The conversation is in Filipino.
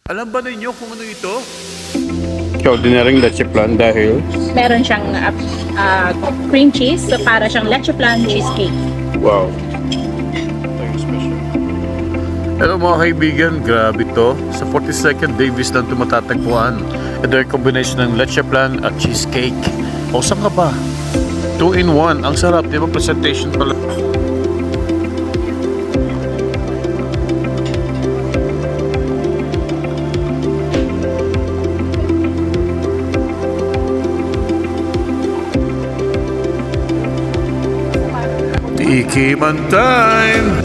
Alam ba ninyo kung ano ito? Ordinaryong leche plan dahil Meron siyang cream cheese, so para siyang leche flan cheesecake. wow. Tayong special. Hello mga kaibigan, grabe to. Sa 42nd Davis lang ito matatagpuan. Ito ay combination ng leche plan at cheesecake. O saan ka ba? 2-in-1. Ang sarap, di ba? Presentation pala. Ikiman time!